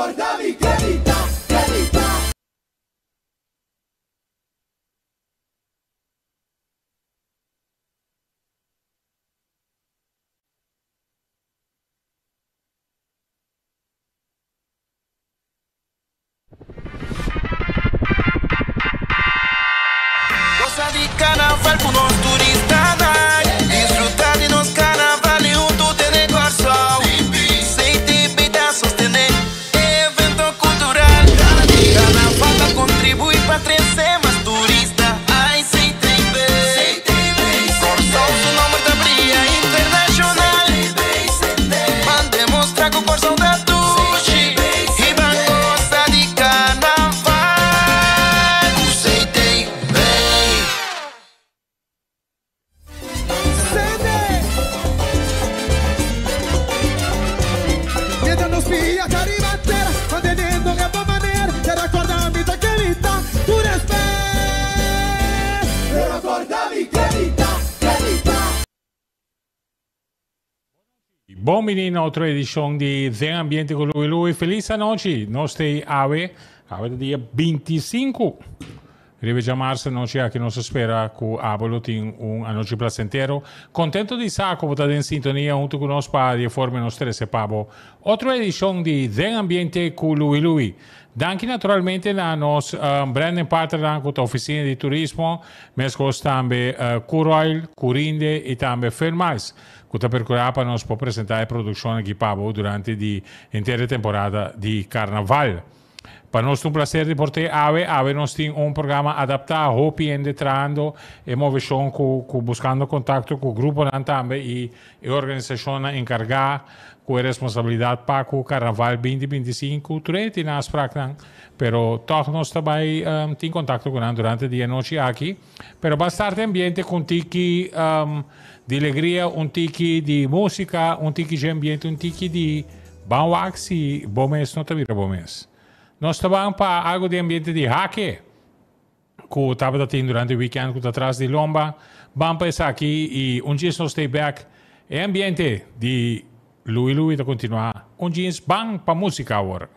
ricordavi che vita, che vita. Cosa di carnaval con unos turistas, disfrutar de nos carnaval y un tú tenés corso. Sei te vida sostener evento cultural. Carnaval va contribuir para crecer más turista. Ai, sei te corso, su nombre da brilha internacional. Van demostrar que o corso da tuxi e van gostar de carnaval. Sei te Tentando spia te ribattere, mantenendo che buona maniera. Ti ricordavi che vita, tu ne speri. Ti ricordavi che vita, che vita. Buon menino, outra edição de Zen Ambiente com Lui. Feliz noite. Nós temos ave do dia 25. Rivediamarsi noite aqui nos espera com a tem noite placentero. Contento de estar com você em sintonia junto conosco para de forma nos 13 pavo. Outra edição de Zen Ambiente com Lui. Danke naturalmente na nos branding partner com a oficina de turismo, mas também Curoil, Curinde e também Filmais. Que per para nos può presentare a produzione di Pavo durante l'intera temporada di Carnaval. Per noi è un piacere di portare Ave nos tem un programma adattato, hopi entrando e muoviamo buscando contatto con il gruppo Nantambe e organizzazione incargata con responsabilità per il Carnaval 2025. Tutti in Asprachnan, però toch nos também in contatto con durante die noci aqui. Però bastante ambiente con tiki di alegria, un tiki di musica, un tiki di ambiente, un tiki di banwax e bom mês, não tá vira bom mês. Nós trabalhamos para algo de ambiente de hake, que estava tendo durante o weekend, que está atrás de Lomba. Vamos pensar aqui e um dia nós stay back. É ambiente de Lui de continuar. Um dia bang para música agora.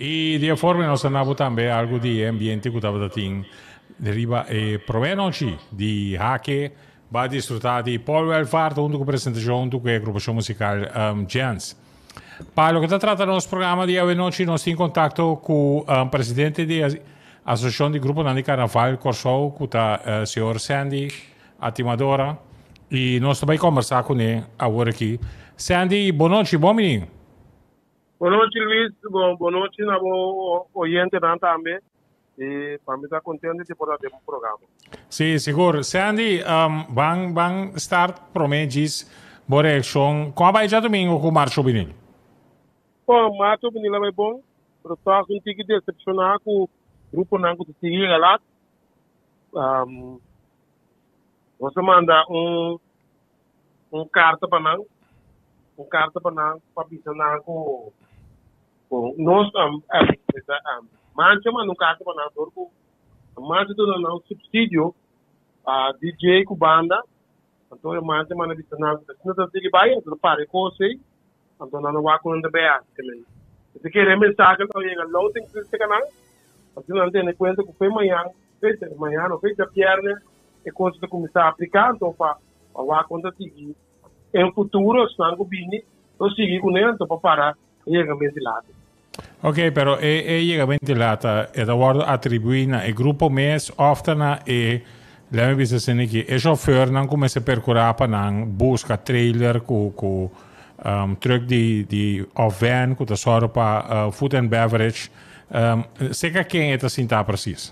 E di forma nós andamos também algo de ambiente que estava assim, deriva e proveniente di hacke, vai desfrutar di Paul Welfare, junto com a apresentação do grupo musical Jens. Para o que trata nosso programa de hoje, nós estamos em contato com o presidente da Associação de Grupo Nandi Carnaval, Corsou, que é o senhor Sandy Atimadora, e nós também conversar com ele agora aqui. Sandy, boa noite, bom menino. Boa noite, Luiz. Boa noite, nosso ouvinte também. E para mim, estar contente de poder ter um programa. Sim, seguro. Sandy, vamos start prometes, boa reação. Como vai já domingo com o Marcio Binil? Bom, Marcio Binil é bom. Eu estou um pouco decepcionado com o grupo Nango de seguir lá. Você manda carta para nós. Carta para nós, para visitar com nós, mancha manda carta para nós, mancha do nosso subsídio a DJ com banda, então mancha manda visitar nós, não tem que vai, não para com você, então não vai com o BA também. Se quer mensagem então chega logo tem que ser canal, assim não tem conta que foi manhã não fez a perna e coisa de começar a aplicar, então para vai conta seguir. Em futuro, se não bine, eu seguir com ele, então para parar e chegar ventilado. Ok, però chega ventilata e da guardo attribuina e gruppo mes oftana e la mia business che e chauffeur non come se percurapa non busca trailer cu truck di of van cu da sorpa food and beverage se che quem è sinta precis.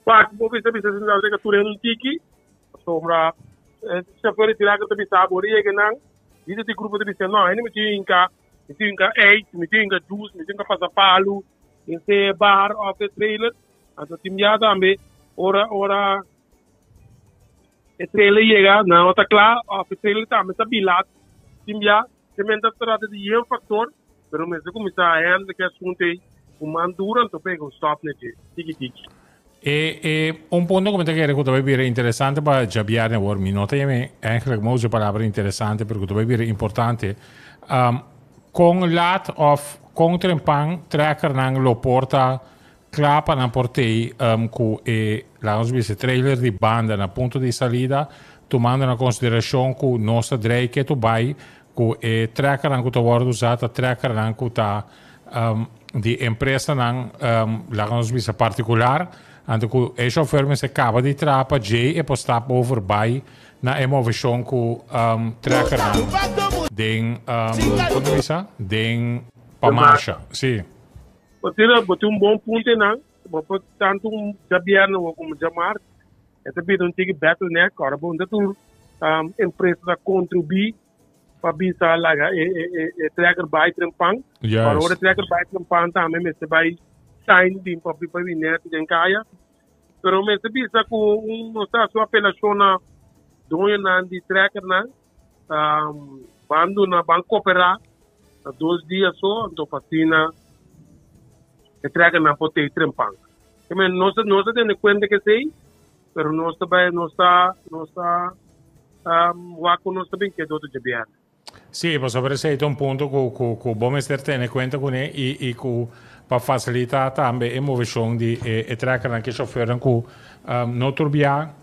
Pak, mo bisa sinta que tu un tiki sombra chauffeur tirar que tu bisa bori que não isso de grupo de bisa não ainda me tinha me tinha juice, me tinha passapalo, em ser bar of the trailer, então tinha também, ora, o trailer chega, não, está claro, of the trailer também está bilado, tinha, também está tratado de um fator, mas mesmo começar a ainda que assunto é, o mandura, então pega o stop nele, tiki. E un punto come te che dove dire interessante per Javier War mi nota io anche molte parole interessanti perché dove dire importante con lat of con trempang tracker nang lo porta clapa na portei cu e la nostra trailer di banda na punto di salida tu manda una considerazione cu nostra drei che tu vai cu e tracker nang tu guarda usata tracker nang cu ta di impresa nang la nostra particolare anche cu e chauffeur se cava di trappa J e poi sta over by na emotion cu tracker nang den como é isso? Den para marcha, sim. Você um bom ponto não, tanto Javier como Jamar, é também um tique bottleneck, agora bom tu empresa contribuir para bisa lá e tracker by trempang, para o tracker by trempang também me se vai sign de para vir de caia, pero me se bisa com nossa sua apelação na dona de tracker não bando na banco operar 2 dias só, então fascina entrega na potei trempang. Também nós temos conta que sei, mas nós também nós também que é outro de Sì, posso prendere un punto che bom essere tenere conto con e per facilitare anche la mozione di e tracker anche chauffeur che non turbia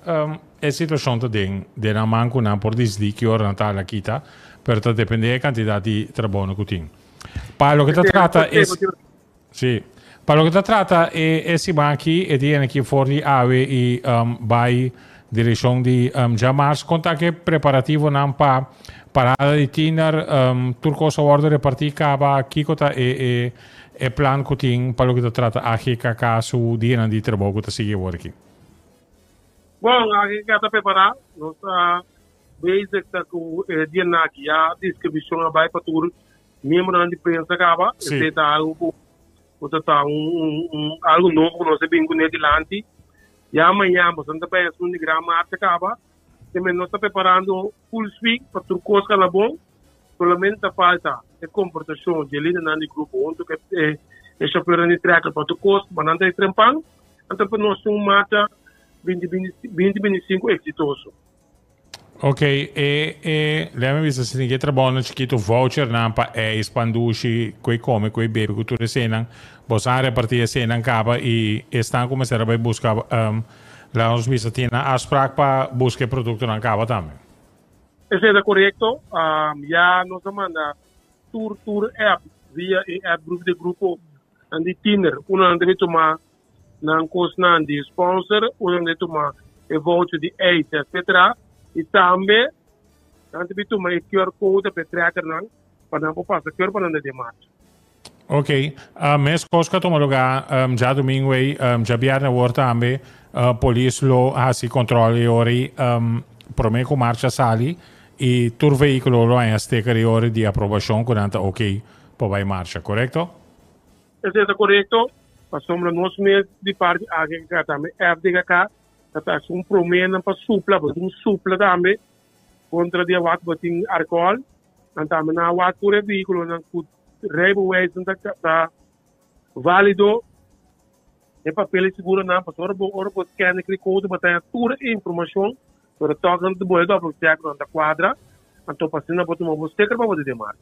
è situazione di una manco non per disdi che ora Natale la chita per dipende dai candidati tra buono cutin. Parlo che tratta è sì, parlo che tratta è si manchi e tiene che fuori ave e vai direzione di già mars conta che preparativo non pa parada di Tinder, turcosa ordine partita ba kikota e plan kuting palo kita trata ahika kasu diena di trabalho que sigue working. Bom, aqui está preparado, nossa base está com diena aqui a distribuição vai para tudo, membro de prensa acaba, está algo algo novo nós bem com ele lante, e amanhã você está pensando de grama acaba. Também nós estamos preparando full suite para tudo coisa na bom. Solamente falta a comportação de líder no grupo, onde é chauffeur de tracker para tudo coisa, mas não tem trempang. Então, nós somos mata 2025 exitoso. Ok, lembra visto se ninguém trabalha chiquito voucher nampa expandushi quei come quei bebe que tu recena bosan repartir cena capa e estão começando a buscar lá nos visa tinha afspraak para buscar produto na capa também. Isso é correto. Já nos manda tour app via app grupo de Tinder. Uno deve tomar na costa de sponsor, uno deve tomar e voucher de aid, etc. E também deve tomar o QR code para tracker não para não passar QR para não demais. Ok, mes coisa toma lugar já domingo aí já biarna worta também polícia lo assim controle ori promete com marcha sali e tur veículo lo é stecker ori de aprovação quando ok para vai marcha, correto? Isso é correto. Passamos nos meses de parte AGK também FDK tá promena para supla também contra de wat bating alcohol também na wat por veículo na railways tá válido e papel seguro na para o scan aquele código para toda a informação para tocar no boleto para check na quadra então passando para tomar você para poder demar.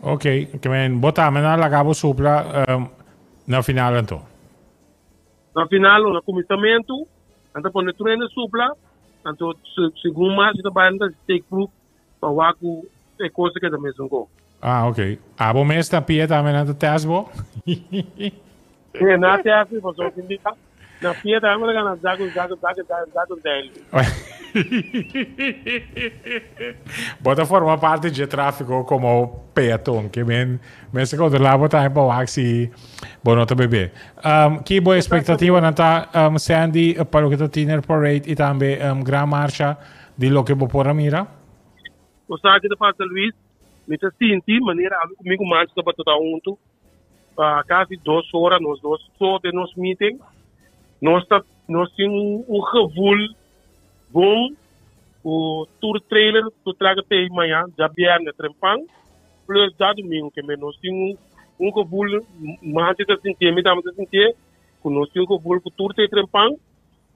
Ok, que men botar na lagabo supla na final então. Na final no comissamento então quando treina supla então segundo mais da banda take proof para o é coisa que também são go. Ah, ok. Abo mes ta pia também na tasbo. É na teatro você indica na pia também na zago dele. Bota forma parte de tráfego como peatón, que men se controla botar para o axi bonota bebê. Que boa expectativa na tá Sandy para o que tá Tiner Parade e também Gran Marcha de lo que por mira. O site da Pasta Luís me senti maneira comigo mais da batata junto quase 2 horas nós dois só de nos meeting nós temos gevoel bom o tour trailer tu traga até amanhã já viernes trempang plus já domingo que nós temos gevoel mais de sentir me dá de sentir que nós temos gevoel o tour trempang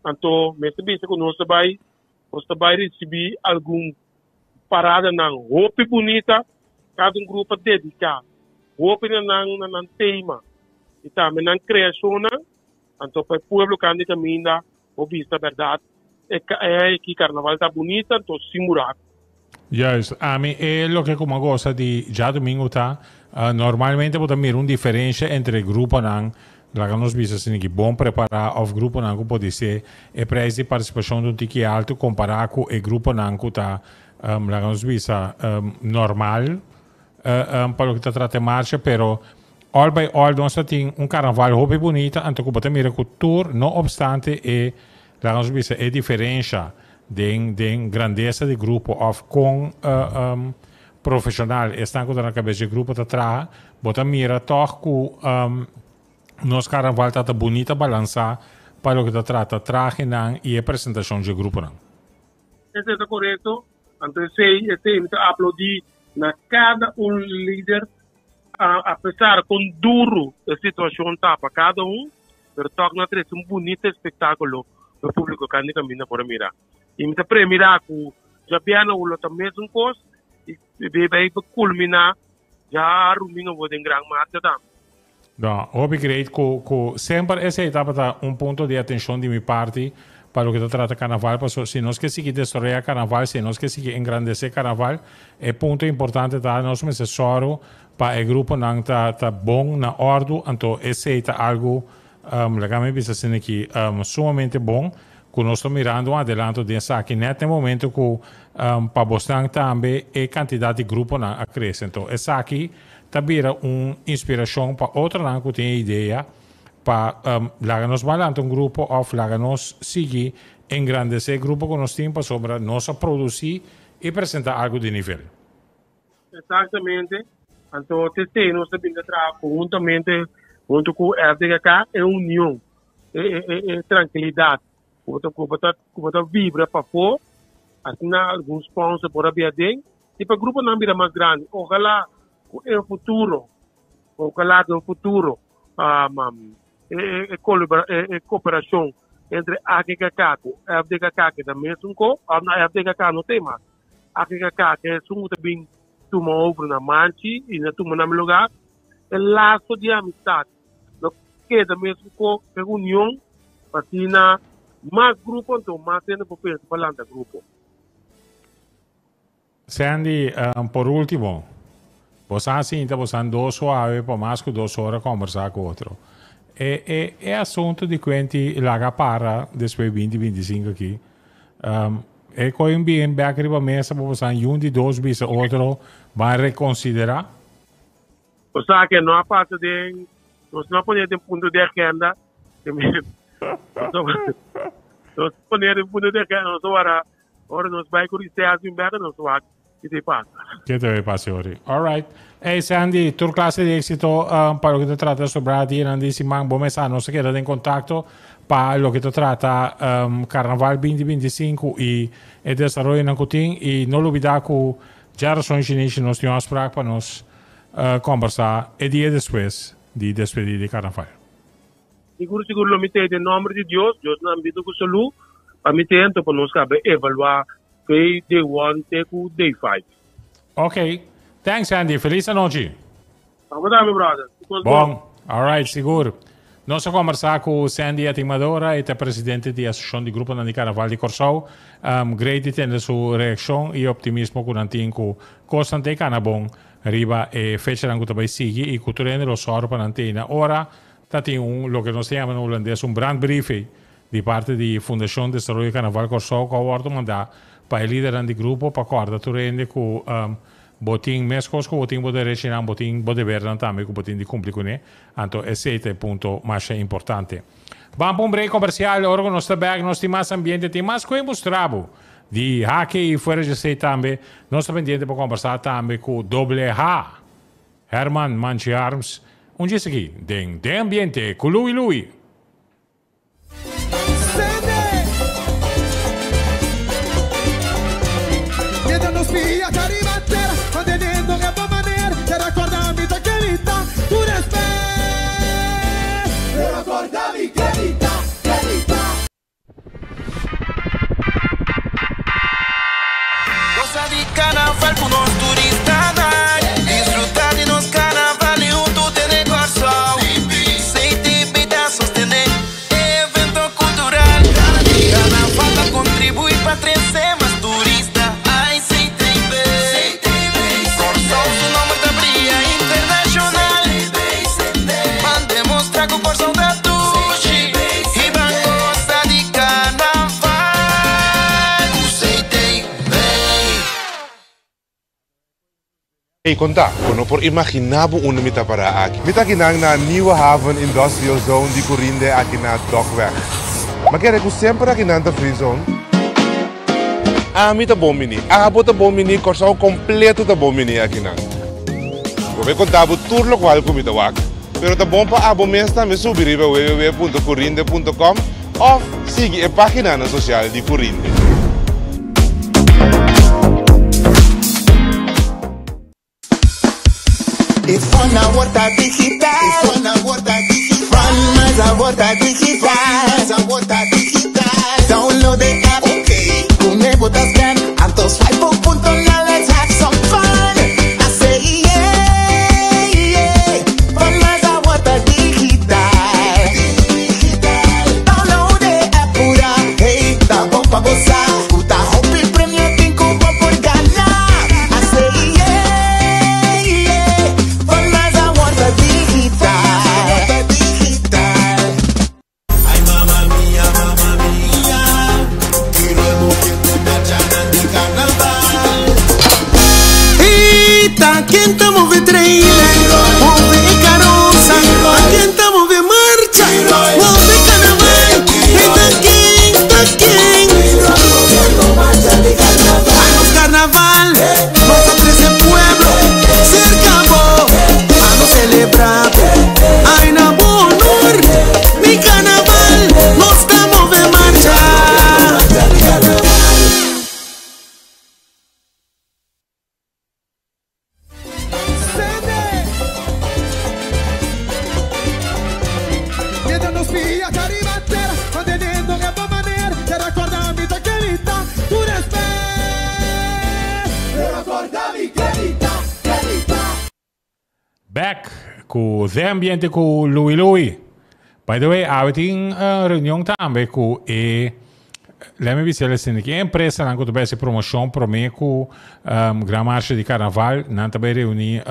então me sabe se nós vai receber algum parada na roupa bonita cada grupo dedicado roupa na tema e também na criação então para o povo que anda caminhando o vista verdade é que carnaval está bonita então simular. Yes, a mim é o que como gosta de já domingo tá normalmente pode ter uma diferença entre grupo não lá que nós vimos assim que bom preparar o grupo não que pode ser é preço de participação do tique alto comparado com o grupo não que tá lá que nós vimos normal para o que está tratando marcha, pero all by all nós temos carnaval roupa bonita, então que mira que o tour, não obstante, lá nós vimos a diferença de grandeza de grupo of com profissional, estão na cabeça de grupo tá atrás, bota mira toch que nosso carnaval está bonita balançar para o que está trata traje não e a apresentação de grupo não. Isso é correto, então sei aplaudir na cada líder apesar com duro a situação tá para cada pero toca na três bonito espetáculo o público que anda caminhando por mirar e me premirar com já piano o também mesmo coisa e vai culminar já ruminho vou em grande marcha tá. Não, obrigado que sempre essa etapa tá ponto de atenção de minha parte para o que trata carnaval, porque se nós queremos destruir carnaval, se nós queremos engrandecer carnaval, é ponto importante tá nós necessário para o grupo não tá bom na ordem, então esse é algo legalmente bisa aqui sumamente bom, que nós estamos mirando um adelanto dessa aqui nesse momento que para Boston também a quantidade de grupo não cresce, então essa aqui também é uma inspiração para outra não que tem ideia para lá nós balanta grupo ou lá nós seguir engrandecer o grupo que nós temos sobre nós produzir e apresentar algo de nível. Exatamente. Então, nós também trabalhamos conjuntamente junto com o FDK, é união, é tranquilidade. Como vibra para fora, assim, alguns sponsors por abrir dentro, e para o grupo não vira mais grande. Ojalá no futuro, cooperação, entre AKKK e FDKK da mesmo co, ou na FDKK não tem mais. AKKK é um também toma over na manche e na toma na lugar, é laço de amizade. No que da mesmo co, é união, assim na mais grupo, então mais tendo para pensar falando da grupo. Sandy, por último, você assim, você andou suave para mais que 2 horas conversar com outro. É assunto de quanti laga para depois 2025 aqui. É coisa bem back para mesa para você um de 2 bis outro vai reconsiderar. O sea que não há parte de nós não podemos ter ponto de agenda. Nós podemos ponto de agenda, nós agora nós vai conhecer as embaixadas, nós vai que te passa. Que te passa hoje. Alright. Hey Sandy, tu classe de éxito para lo que te trata sobre ti, Randy Simán, bom mês, nos queda em contato para lo que te trata Carnaval 2025 e o desenvolvimento na Coutinho e não olvidar que já são chineses nos têm afspraak para nós conversar e dia depois de despedir de Carnaval. Seguro, lo metei em nome de Deus não ambido com solu, para me ter para nós caber evaluar que day 1 até o day 5. Ok. Thanks, Andy. Feliz noite. Obrigado, meu brother. Bom. Alright, seguro. Nós vamos conversar com Sandy Atimadora, é presidente da Associação de Grupo de Carnaval de Corsau. Great de sua reação e optimismo com o que Constante Canabon arriba e fecha a também sigue e culturando lo soro para antena. Ora, tem lo que nós chamamos em holandês brand briefing de parte da Fundação de Desarrollo de Carnaval Corsau que eu vou mandar para o líder do grupo para acordar turende com botin mescos com botin pode rechinar botin pode ver também com botin de cumprir com né então esse é o ponto mais importante. Vamos para break comercial agora nós está nós temos mais ambiente tem mais coisa mostrado de hockey e fora de sei também nós estamos pendente para conversar também com Double H Herman Manchi Arms dia aqui de ambiente com Louis Spia ci arriva a terra, mantenendo che buona maniera, ti raccordavi che vita, tu ne speri, ti raccordavi che vita, che vita. Cosa di carnaval con los turistas, disfrutar de los carnavales junto en el Corsau, sei te beta sostener, evento cultural, carnaval contribuir para crecer más turistas. Hey, conta, quando por imaginavo una mita para aqui. Mita kinang na nieuwe haven industrial zone di Corinde aqui na Dockweg. Maar kijk, ik sempre aqui na free zone. Mita bom mini. Bota bom mini, Corsau completo ta bom mini aqui na. Eu contava tudo lo qual comida wak. Pero tá bom para abo mês também subir para www.corinde.com ou siga a página social de Corinde. Fun na Horta Digital. Fun na Horta Digital. Fun mais a Horta Digital. Mais a Horta Digital. Download the app. Okay. Con Evo das gan. Antos Facebook.com. Let's have some fun. I say yeah, yeah. Fun mais a Horta Digital. Digital. Download the app pura. Hey, tá bom pra gozar. Escuta Hopi Premier tem como por ganar. I say yeah, yeah. Fun mais a Horta Digital. Horta Digital. Ay, mamma mia, mamma mia. Y luego que te marchan de carnaval. Eita, quem estamos vendo trailer? Vamos ver caroça. Aqui estamos vendo marcha. Vamos ver carnaval. Eita, quem? Vamos carnaval. Nossa trece pueblo. Cerca bo. Vamos celebrar. Ai, na boa honor. Mi carnaval. Nós estamos vendo marcha. back com Zé Ambiente com Louis. By the way, a tem reunião também com Let me dizer assim, que a empresa não tem essa promoção para mim com Gran Marcha de Carnaval, não também reunir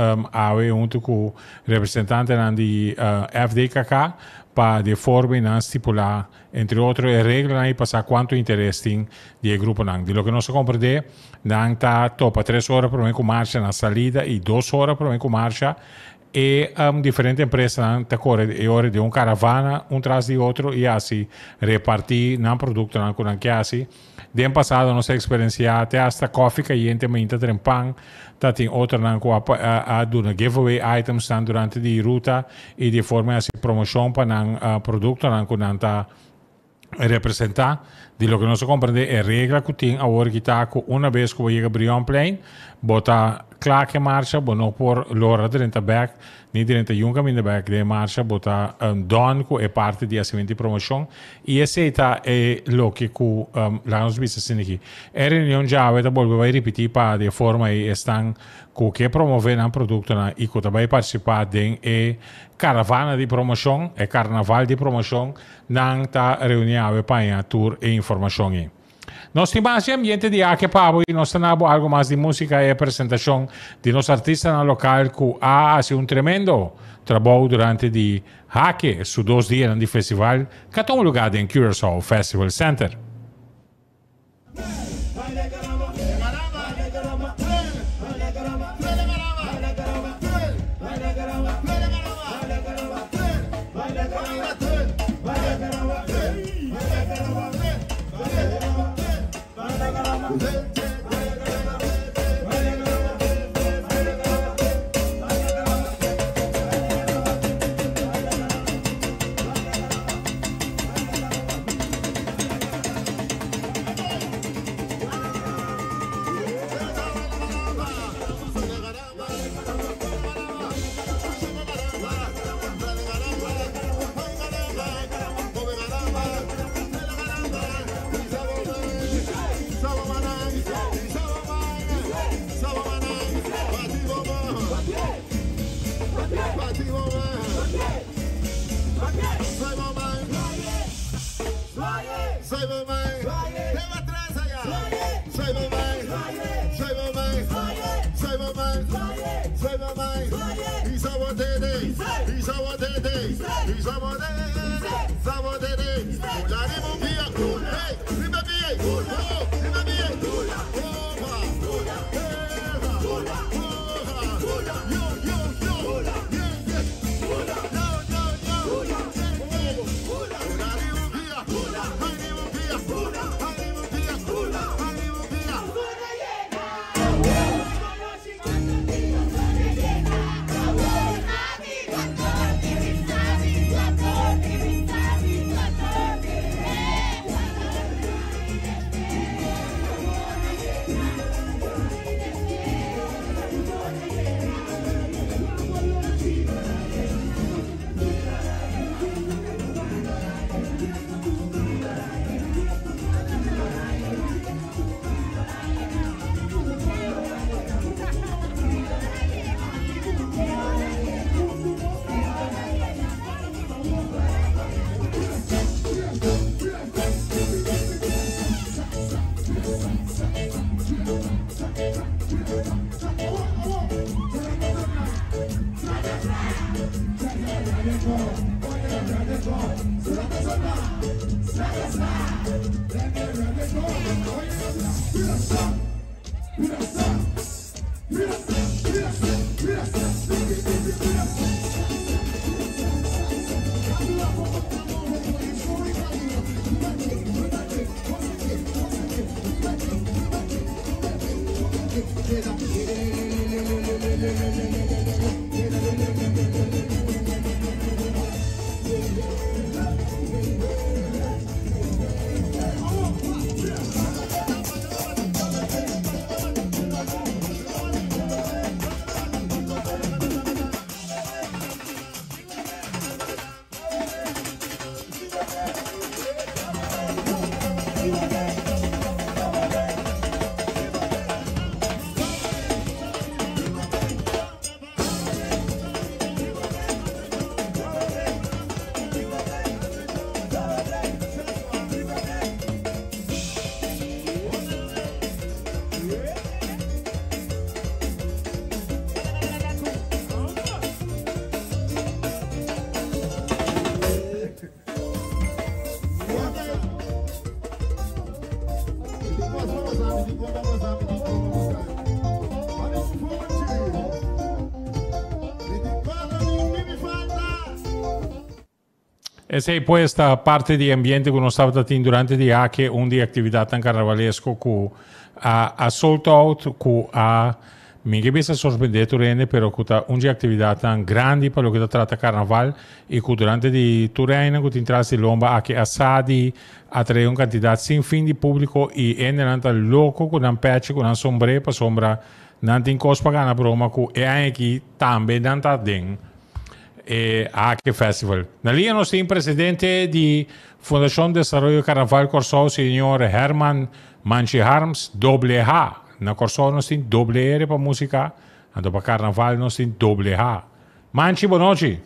junto com o representante de FDKK para de forma não estipular, entre outras regras, e passar quanto interesse tem de grupo não. De lo que nós compreendemos, não está topa 3 horas para mim com marcha na salida e 2 horas para mim com marcha. E diferentes empresas correm hora de caravana, tras de outro, e assim repartir no produto que assim. De ano passado, nossa experiência até hasta coffee que a gente minta trempang, tem outra a dar giveaway items durante a ruta e de forma assim promoção para o produto que não está representar. De lo que nós compreendemos é a regra que tem a hora que está uma vez que chega a Brion Plain, bota claque marcha, não por lora dentro back, nem dentro de caminho back de marcha, bota don que é parte de assumir promoção e aceita é lo que lá nos vistos aqui. A reunião já vai repetir para de forma e estão que promover um produto e que também participar de caravana de promoção, carnaval de promoção, não está reunião para a tour e informação. Nós temos ambiente de Ake Pabo e nós temos algo mais de música e apresentação de nossos artistas no local que há tremendo trabalho durante de Ake, os 2 dias do festival, que está lugar em Curaçao Festival Center. Essa è questa parte di ambiente che uno stava tendo durante di anche un di attività tan carnavalesco che a sold out che a minha cabeça sorprendeto rende però che un di attività tan grandi per lo che tratta carnaval e che durante di Turena che intrasi lomba anche assadi attrae un quantità sin fin di pubblico e nell'anta loco con un patch con un sombre per sombra nante in cospa cana broma che è anche tambe nanta den e anche festival. Nalì è nostro presidente di Fondazione Desarrollo Carnaval Corso, signor Herman Manchi Harms, doble H. Na Corso nostro doble R per musica, e dopo Carnaval nostro doble H. Manchi, buonanotte.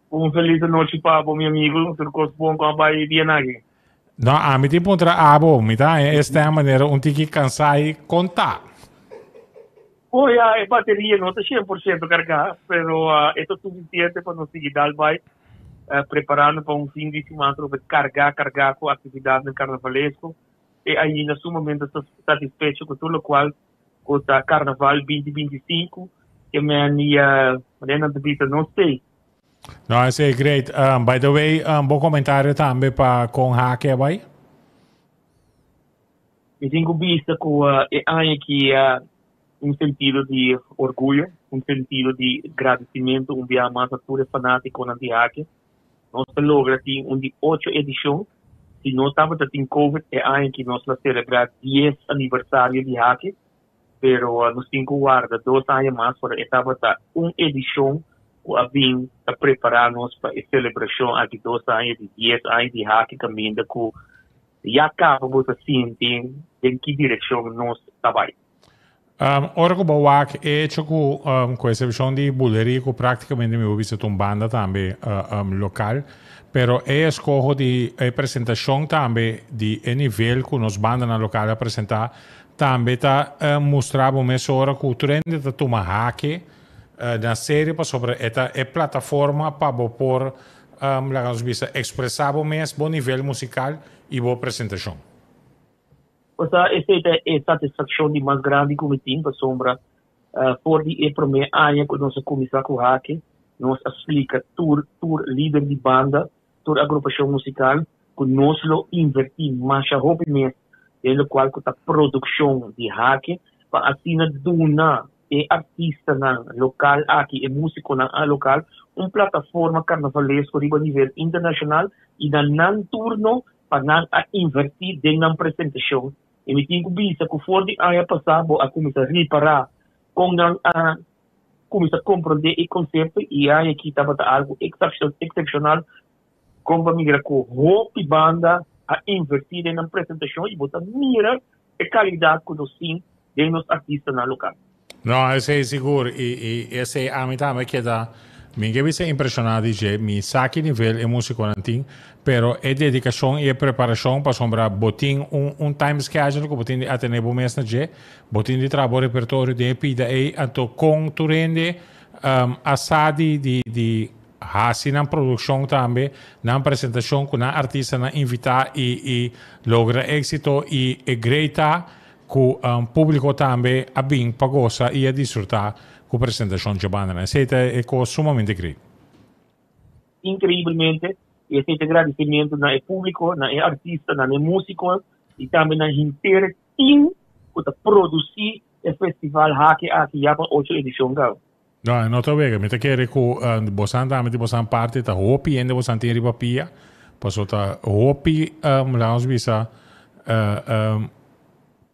Un felice noche, Pablo, mio amico. Per cosa buon qua vai di Naghi. No, a mi tipo tra abo, mi dà esta maniera un tiki cansai conta. Oh, ya, la bateria não está 100% carregada, pero é suficiente para nós seguir vai preparando para um fim de semana para carregar com a atividade no carnavalesco e ainda sumamente satisfeito com tudo o qual o Carnaval 2025 que minha maneira de vida não sei. No, é great. By the way, bom comentário também para com Hake, vai? Eu tenho visto que aqui um sentido de orgulho, um sentido de agradecimento, dia mais a tudo fanático na Diaque. Nós logra ter de 8 edições. Se nós estávamos em Covid, que nós celebrar 10 aniversário de Diaque. Pero nós temos que guardar 2 anos mais para estava uma edição a vir a preparar-nos para a celebração aqui 2 anos de 10 anos de Diaque também da que já acabamos assim em que direção nós trabalhamos. Ora che Bawak è con questa visione di bulleria che praticamente mi ho visto un banda também local, però è scopo di presentazione também di livello che nos banda na locale a presentare também ta mostravo messo ora che trende da tuma hake na serie pa sobre esta è piattaforma pa por la vista expressavo mes bom nível musical e boa presentação. O sea, esta é a satisfação de mais grande que eu tenho, para sombra, por o primeiro ano que nós começamos com o Hake, nós explica tour líder de banda, tour agrupação musical, que nós lo invertimos, mas a roupa mesmo, no qual que a produção de Hake, para assim donar artista na local aqui, e músico na local, uma plataforma carnavalesco de nível internacional, e na turno, para invertir dentro da apresentação. E me tenho visto que fora de ano passado a começar a reparar, começar a compreender o conceito e aí aqui estava algo excepcional, como a migra com roupa e banda a invertir na apresentação e botar mira a qualidade que nós temos de nos artistas na local. No, esse é seguro e esse a mim também que dá mi che è impressionante che mi sa che livello è musica nantin, però è dedicazione e preparazione per sombra botin un time schedule che botin di atene bo mesna je, botin di trabo repertorio di epida e anto con turende assadi di hasi na produzione tambe, na presentazione con artista na invita e logra esito e greita cu pubblico tambe abin pagosa e a disfrutar con presentazione giovanile. Siete sumamente great. Incredibilmente, e siete agradecimento na público, na artista, na músico e também na inteira team que produzir o festival Hake aqui já para 8 edições. No, non to vega, mi te chiede che bosan tambe bosan parte ta hopi ende bosan tiri papia, passo ta hopi la visa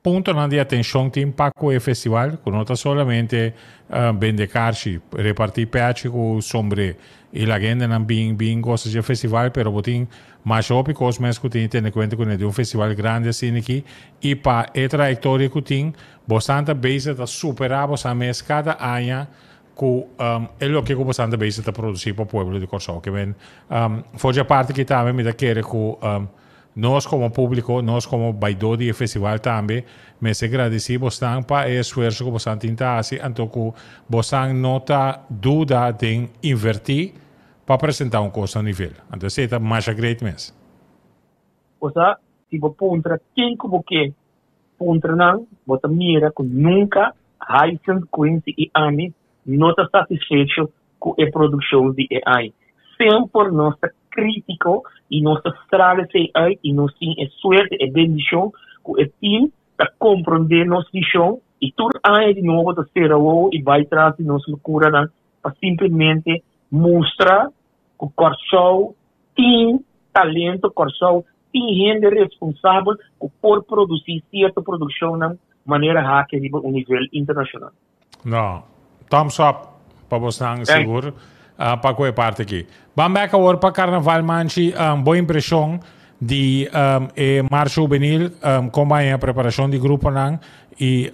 punto di attenzione di impacco e festival, che non solamente vendicarci, repartire piaci con sombre e la gente non bin cose del festival, però botin ma shopi cose mes che tiene conto con un festival grande assim aqui e pa e traiettoria che tin bastante base da superare bastante mes cada anno cu è lo che bastante base da produrre per il popolo di Corso che ben foggia parte che tambe mi da chiede cu nós como público, nós como baidori e festival também, mas agradeci bastante para o esforço que vocês tentam fazer, então que vocês não tá dúvida de invertir para apresentar coisa a nível. Então, isso é mais great mesmo. O sea, se você pontra quem que você Pontranan, bota mira que nunca high frequency e AMI não está satisfeito com a produção de AI. Sempre nós crítico e nós estrada AI e nós tem a sorte e bendição que o time está compreender nossa visão e tudo aí de novo da ser e vai trazer nossa loucura para simplesmente mostrar que o Corsol tem talento, Corsol tem gente responsável por produzir certa produção de maneira hacker a um nível internacional. Não, thumbs up para você seguro para qualquer parte aqui. Vamos back agora para Carnaval Manchi, boa impressão de marcha juvenil, como é a preparação de grupo e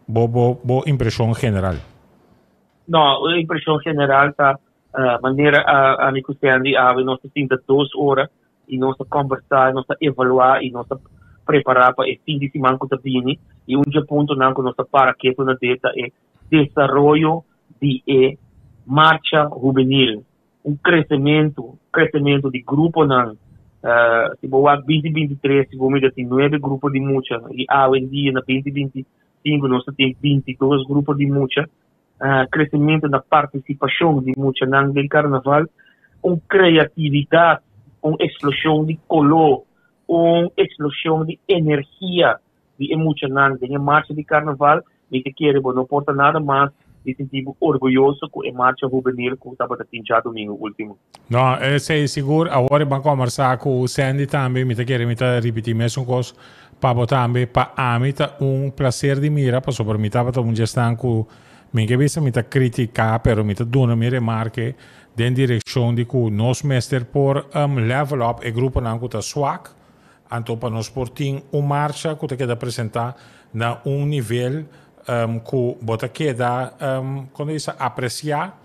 boa impressão general. Não, a impressão general está maneira a me custeando a nós temos 2 horas e nós conversar, nós evaluar e nós preparar para esse fim de semana que está vindo e ponto não que nós para que na data é desenvolvimento de marcha juvenil, crescimento de grupo não se boa 2023 se vamos ter 9 grupos de marcha e hoje em dia na 2025 nós temos 22 grupos de marcha, crescimento na participação de marcha não do carnaval, criatividade, explosão de color, explosão de energia de emocionante de marcha de carnaval e que quer não importa nada mais me senti orgulhoso com a marcha juvenil que estava já domingo último. Não, sei seguro, agora vamos conversar com o Sandy também, me quero repetir mesmo coisa para botar também para a mim prazer de mira, para sobre mim estava gestão com minha cabeça me criticar, pero me dona me remarque den direção de que nós mestre por level up e grupo não que está swag, então para nós por ter marcha que quer apresentar na nível que bota queda quando isso apreciar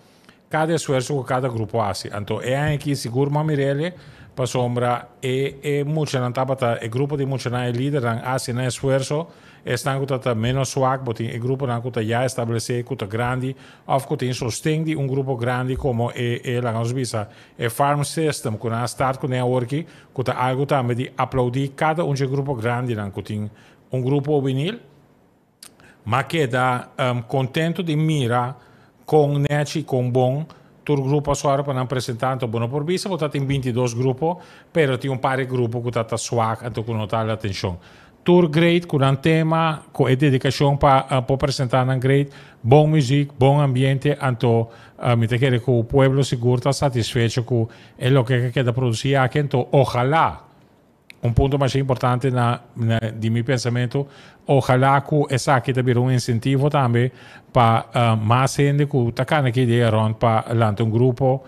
cada esforço que cada grupo faz. Então é aqui seguro mamirele para sombra muito não tá o grupo de muito não é líder não faz um esforço estão que tá menos swag botin o grupo não que tá já estabelecido que tá grande ou que tem sustento de grupo grande como lá nós visa farm system que na start que nem work que tá algo também de aplaudir cada grupo grande não que tem grupo vinil mas queda contento de mirar com net com bom todo grupo suave para apresentar então bom por vista você tem 22 grupos pero tem par de grupos que está swag então que não está a atenção tour great com um tema com dedicação para apresentar um great bom música bom ambiente então me te quero que o pueblo seguro está satisfeito com o que queda produzir aqui então ojalá ponto mais importante de meu pensamento, ojalá que essa aqui também incentivo também para mais gente que está aqui de para lançar grupo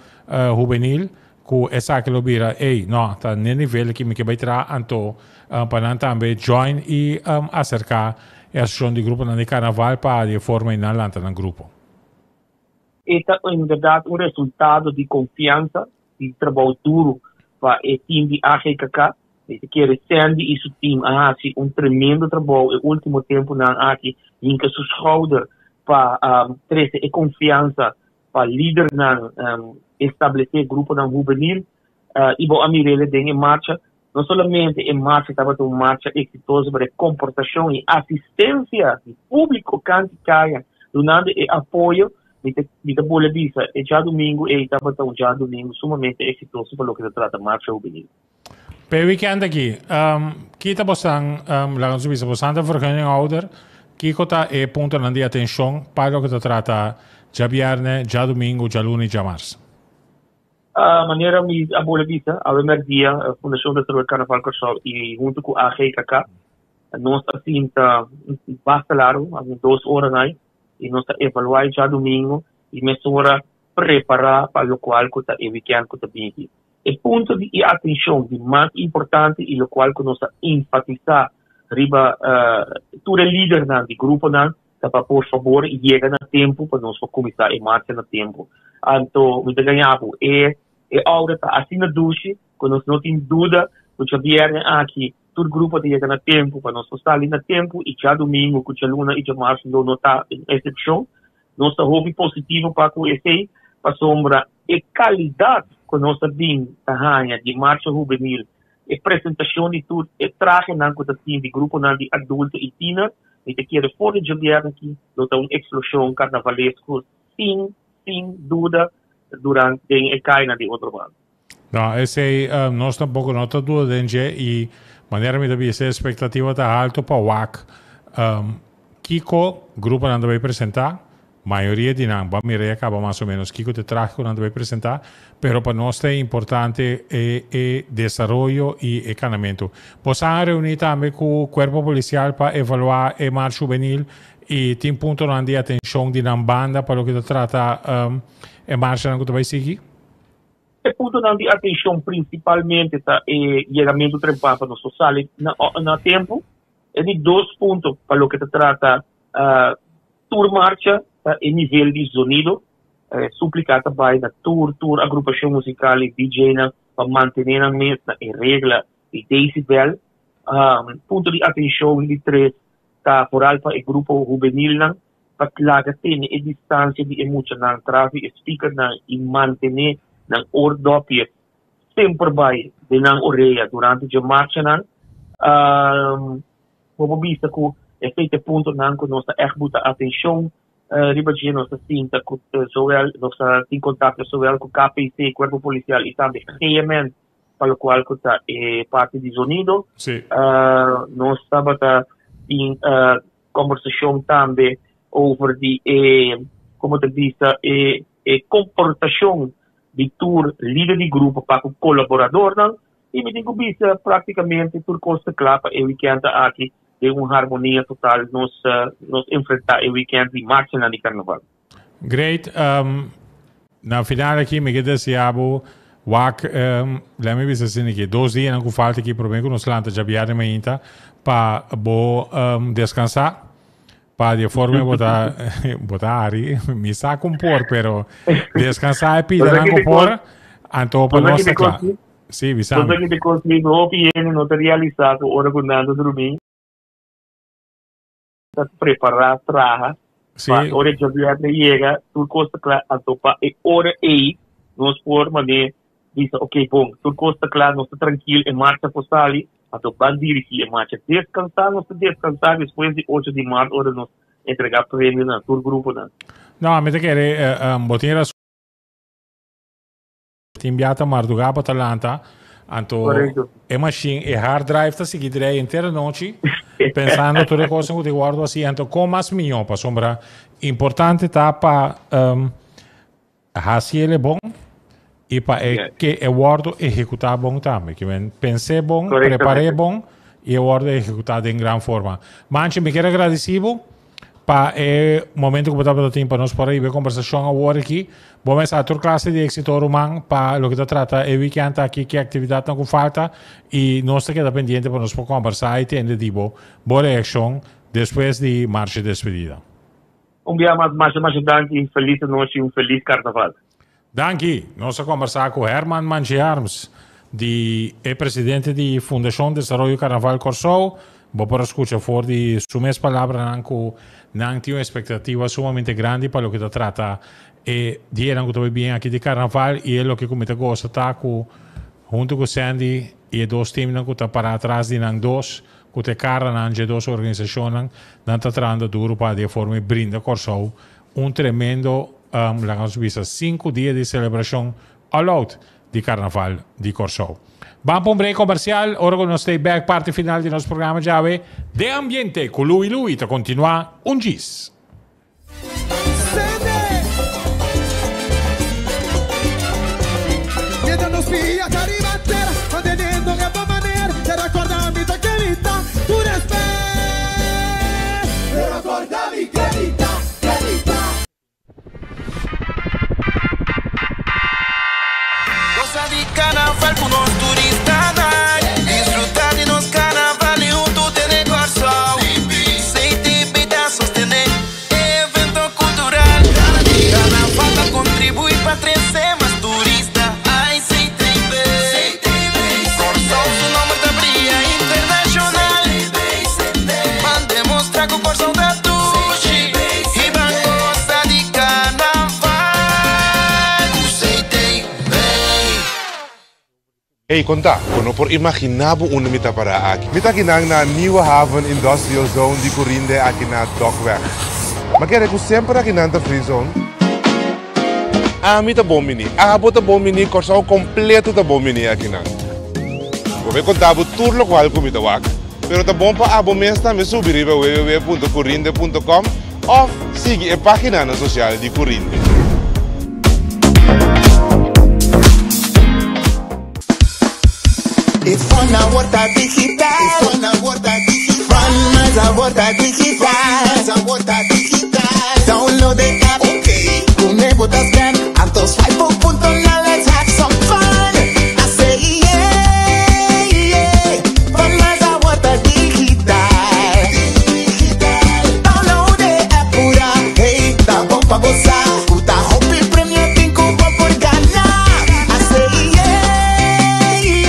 juvenil que essa aqui lo vira não está no nível que me vai trazer então para também join e acercar a ação de grupo de carnaval para de forma em lançar um grupo. Esta é verdade resultado de confiança e trabalho duro para o time de AGKK. Que recende isso time assim tremendo trabalho o último tempo na aqui em que seus shoulders para trazer confiança para líder na estabelecer grupo na juvenil e bom a Mirelle em marcha não somente em marcha estava uma marcha exitosa para comportação e assistência do público que caia durante o apoio de boa vista e já domingo e estava já domingo sumamente exitoso para o que se trata marcha juvenil. Per weekend aqui, kita bostang lang subisa bostante vergunning ouder, kiko ta ponto de atenção para o que se trata já viernes, já domingo, já lunes, já março. A maneira a boa vista, a dia a Fundação de Saúde Carnaval Corsol e junto com a GKK, nós assim basta largo, 2 horas aí, e nós evaluar já domingo e mesura preparar para o qual que está o weekend que está bem aqui. O ponto de atenção de mais importante e o qual que nós enfatizar riba todo líder de grupo para por favor chega a tempo para nós começar a marcha a tempo. Então, me ganhava a hora está assim na duche, quando nós não tem dúvida, que já vierem aqui todo grupo chega a tempo para nós estar ali na tempo e já domingo, que já luna e já março não está em exceção. Nós houve positivo para conhecer para sombra e qualidade que nós temos de marcha juvenil apresentação de tudo, traje não que assim de grupo não de adulto e tina, e te quero fora de governo aqui, nota uma explosão carnavalesco, sem dúvida, durante a caída de outro bando. Não, esse nós tampouco não está dúvida e maneira me devia ser expectativa tá alto para o WAC. Kiko, grupo não vai apresentar, maioria de não, vamos me acaba mais ou menos. Kiko te trajo não vai apresentar, pero para nós é importante o desenvolvimento e encanamento. Possamos reunir também com o corpo policial para evaluar a marcha juvenil e tem ponto não de atenção de não banda para o que trata a marcha não que vai seguir. O ponto não de atenção principalmente tá o chegamento trempado no social na tempo é de 2 pontos para o que trata tour marcha e nível de sonido suplicada by na tour agrupação musical e DJ para manter a mesma regra de decibel ponto de atenção de 3 tá por alfa e grupo juvenil para que lá tem a distância de emocional tráfego speaker e manter na ordopie sempre vai de na orelha durante a marcha como vista que este ponto não que nós echt muita atenção ribadia nós sinta que zowel nós tem contato zowel com o KPC corpo policial e também GMN para o qual que está parte de sonido nós estamos em conversação também over de como te disse comportação de tour líder de grupo para o colaborador e me digo bisa praticamente por costa clapa e weekend aqui de uma harmonia total nos enfrentar o weekend de marcha na de carnaval. Great. Na final aqui me queda se abo WAC lembra me assim que 2 dias não falta aqui por bem que nos lanta já viaja mainta para descansar para de forma botar ari me saca por pero descansar e pida não por então para nós claro. Sim, visamos. Quando a gente conseguiu o piano não ter realizado hora quando dormir preparar traja para hora de viagem chega tu costa claro então para hora aí nós por maneira diz ok bom tu costa claro nós tranquilo em marcha por sali então para dirigir em marcha descansar depois de 8 de março hora nós entregar prêmio na tour grupo não a meta querer botar inviata Marduga para Atalanta, então é machine e hard drive tá seguindo a inteira noite pensando todas as coisas que eu guardo assim, então com mais milhão para sombra importante tá para fazer ele bom e para que eu guardo executar bom também, que pensei bom, preparei bom e eu guardo executar em grande forma. Manche me quero agradecido para o momento que eu estava tempo para nós para ir conversação agora aqui. Vamos a outra classe de êxito humano para o que trata o weekend aqui, que atividade não falta e nós estamos pendentes para nós conversar e ter tipo boa reação depois de marcha de despedida. Dia mais danke, feliz noite e feliz carnaval. Danke. Nós vamos conversar com Herman Mangiarms, presidente da Fundação de Desenvolvimento Carnaval Corsou. Vou para escutar for de suas palavras não tem uma expectativa sumamente grande para o que trata e dinheiro que estou bem aqui de carnaval e é o que o comité gosta tá com junto com Sandy e 2 times que está para atrás de nang 2 que te cara nang 2 organizações não está tratando duro para de forma brinda Corsou tremendo vamos ver 5 dias de celebração all out de carnaval de Corsou. Vamos para un break comercial, ora con nostra back parte final del nostro programma Giave de ambiente con lui te continua un gis. Chiedendo spia ci ribatterà, mantenendo che buona maniera, ti raccordavi che vita, tu respect, ti raccordavi che vita. Cosa di carnaval con los turistas, disfrutar de los carnavales junto te de Corsou, sei te bem sostener. Hey, conta, kono por imaginabo una mita para aqui. Mita kinang na nieuwe haven industrial zone di Corinde aqui na Dockweg. Maar kijk, ik sempre aqui na free zone. Mita bom mini. Bota bom mini, corso completo da bom mini aqui na. Vou contar o tour lo qual com mita wak. Pero tá bom para abo mesmo me subir para www.corinde.com ou siga a página na social de Corinde. Es una huerta digital. Es una huerta digital. Una huerta digital. Una huerta digital. Download the app. Okay. Kune botas gan. Antos five.0. Let's have some fun. I say yeah, yeah. Una huerta digital. Digital. Download the app pura. Hey, da bom pa gozar. Puta hopi premio tinko bom por ganar. I say yeah, yeah.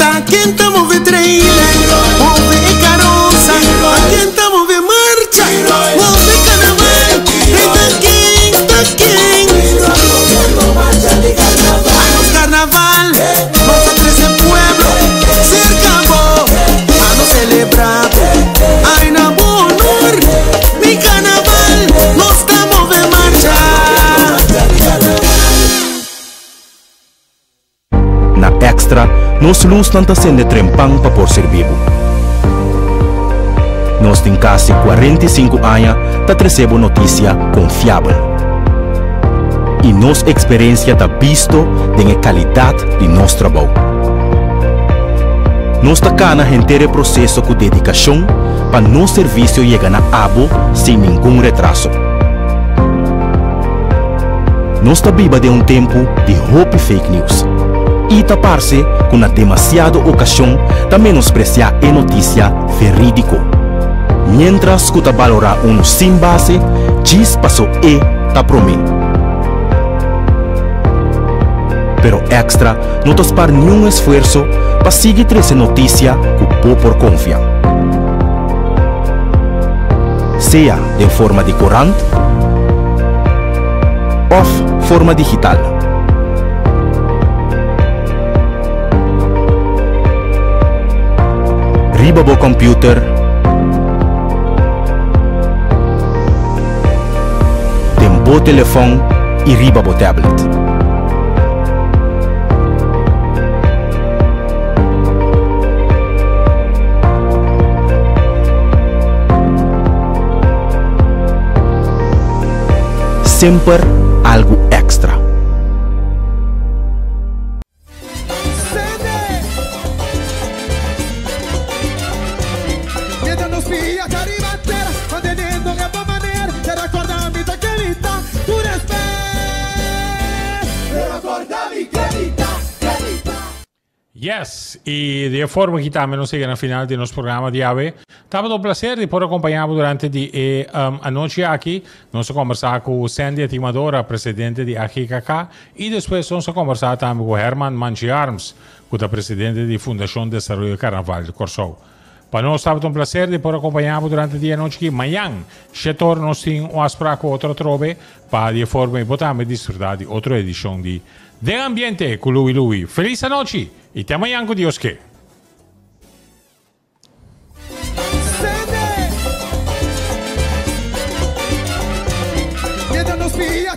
Aquí estamos de trailer, de carroza, aquí estamos de marcha, de carnaval, de taquín. A los carnaval, nosotros en pueblo, se acabó, a no celebrar, hay na honor, mi carnaval, nos estamos de marcha. Na Extra, nos luz não está sendo trempang para por ser vivo. Nós tem quase 45 anos para receber notícia confiável. E nossa experiência está visto na qualidade de nosso trabalho. Nós está cana inteiro processo com dedicação para nosso serviço chegar na abo sem nenhum retraso. Nós está viva de tempo de hope fake news. E taparse com a demasiada ocasião de menospreciar a notícia verídico. Mientras que ta valorar sem base, diz passou ta promê. Pero Extra não te espera nenhum esforço para seguir essa notícia que por confiar. Seja de forma de corante ou forma digital. Riba bo computer, tem bo telefone e riba bo tablet. Sempre algo extra. Yes, e de forma que também nos chega na final do nosso programa de AVE. Estava um prazer de poder acompanhar durante a noite aqui. Nós conversar com Sandy Atimadora, presidente de AGKK, e depois nós conversar também com Herman Manchiarms, que é presidente da Fundação de Desenvolvimento Carnaval de Corsou. Para nós estava um prazer de poder acompanhar durante a noite aqui. Amanhã, setor nós temos um aspecto outro trobe para de forma que podemos desfrutar de outra edição de Ambiente com Louis. Feliz noite e até amanhã com Deus que. Mientras nos pilla,